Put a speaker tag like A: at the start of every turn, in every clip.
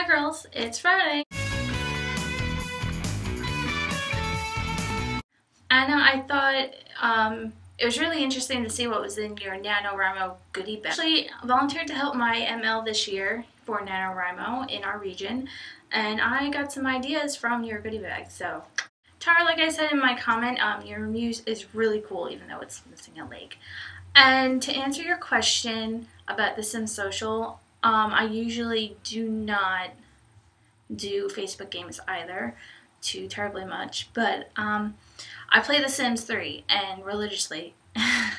A: girls, it's Friday. And I thought it was really interesting to see what was in your NaNoWriMo goodie bag. I actually volunteered to help my ML this year for NaNoWriMo in our region, and I got some ideas from your goodie bag. So, Tara, like I said in my comment, your muse is really cool even though it's missing a leg. And to answer your question about The Sims Social, I usually do not do Facebook games either too terribly much, but I play The Sims 3 and religiously. I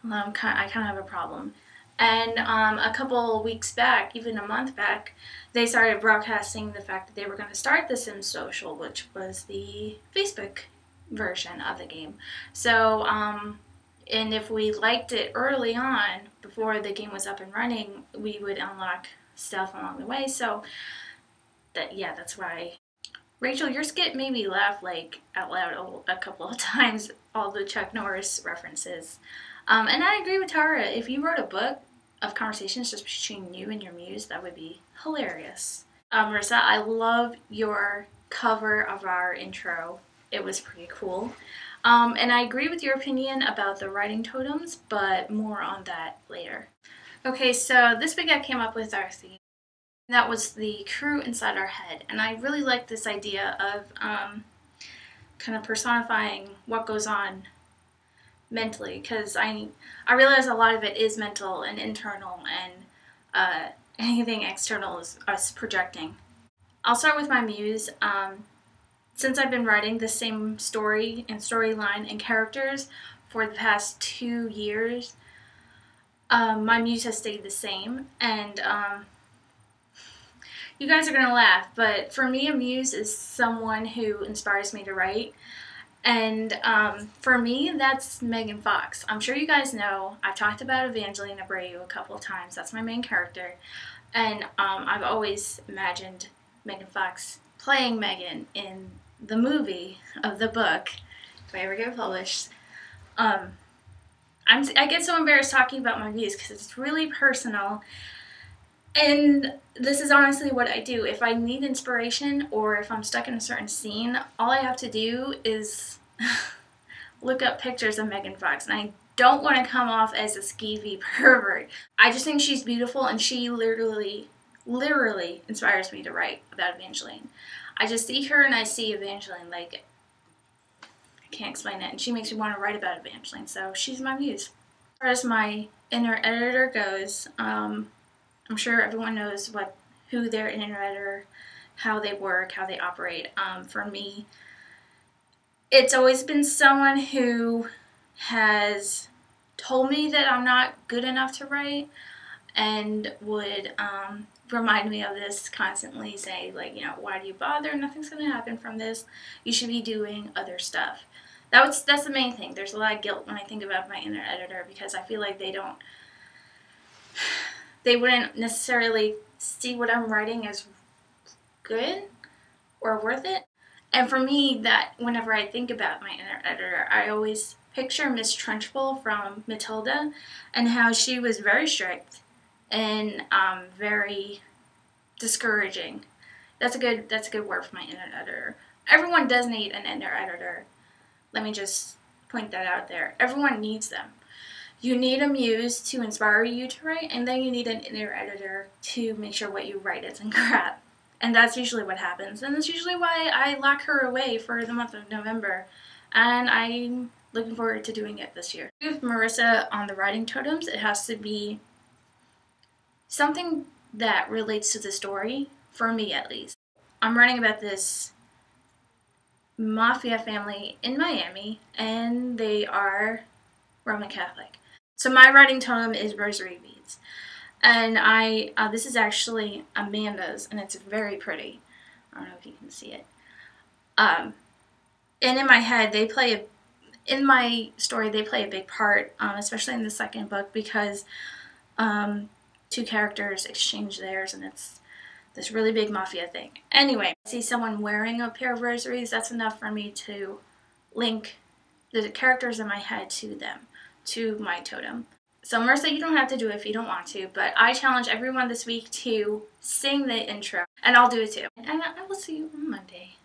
A: kind of have a problem. And a couple weeks back, even a month back, they started broadcasting the fact that they were going to start The Sims Social, which was the Facebook version of the game. So, and if we liked it early on, before the game was up and running, we would unlock stuff along the way. So, that's why. Rachel, your skit made me laugh like out loud a couple of times, all the Chuck Norris references. And I agree with Tara. If you wrote a book of conversations just between you and your muse, that would be hilarious. Marissa, I love your cover of our intro. It was pretty cool. And I agree with your opinion about the writing totems, but more on that later. Okay, so this week I came up with our theme. That was the crew inside our head, and I really like this idea of kind of personifying what goes on mentally, because I realize a lot of it is mental and internal, and anything external is us projecting. I'll start with my muse. Since I've been writing the same story and storyline and characters for the past 2 years, my muse has stayed the same, and you guys are going to laugh, but for me, a muse is someone who inspires me to write. And for me, that's Megan Fox. I'm sure you guys know, I've talked about Evangeline Abreu a couple of times. That's my main character. And I've always imagined Megan Fox playing Megan in the movie of the book, if I ever get published. I get so embarrassed talking about my muse because it's really personal. And this is honestly what I do. If I need inspiration or if I'm stuck in a certain scene, all I have to do is look up pictures of Megan Fox. And I don't want to come off as a skeevy pervert. I just think she's beautiful, and she literally inspires me to write about Evangeline. I just see her and I see Evangeline. Like, I can't explain it. And she makes me want to write about Evangeline. So she's my muse. As far as my inner editor goes, I'm sure everyone knows who their inner editor, how they work, how they operate. For me, it's always been someone who has told me that I'm not good enough to write and would remind me of this constantly, say, like, you know, why do you bother? Nothing's going to happen from this. You should be doing other stuff. That's the main thing. There's a lot of guilt when I think about my inner editor because I feel like they wouldn't necessarily see what I'm writing as good or worth it. And for me, that whenever I think about my inner editor, I always picture Miss Trunchbull from Matilda and how she was very strict and very discouraging. That's a good word for my inner editor. Everyone does need an inner editor. Let me just point that out there. Everyone needs them. You need a muse to inspire you to write, and then you need an inner editor to make sure what you write isn't crap. And that's usually what happens. And that's usually why I lock her away for the month of November. And I'm looking forward to doing it this year. With Marissa on the writing totems, it has to be something that relates to the story, for me at least. I'm writing about this mafia family in Miami, and they are Roman Catholic. So my writing totem is rosary beads, and this is actually Amanda's, and it's very pretty. I don't know if you can see it. And in my head, in my story, they play a big part, especially in the second book, because 2 characters exchange theirs, and it's this really big mafia thing. Anyway, I see someone wearing a pair of rosaries, that's enough for me to link the characters in my head to them, to my totem. Some say you don't have to do it if you don't want to, but I challenge everyone this week to sing the intro, and I'll do it too. And I will see you on Monday.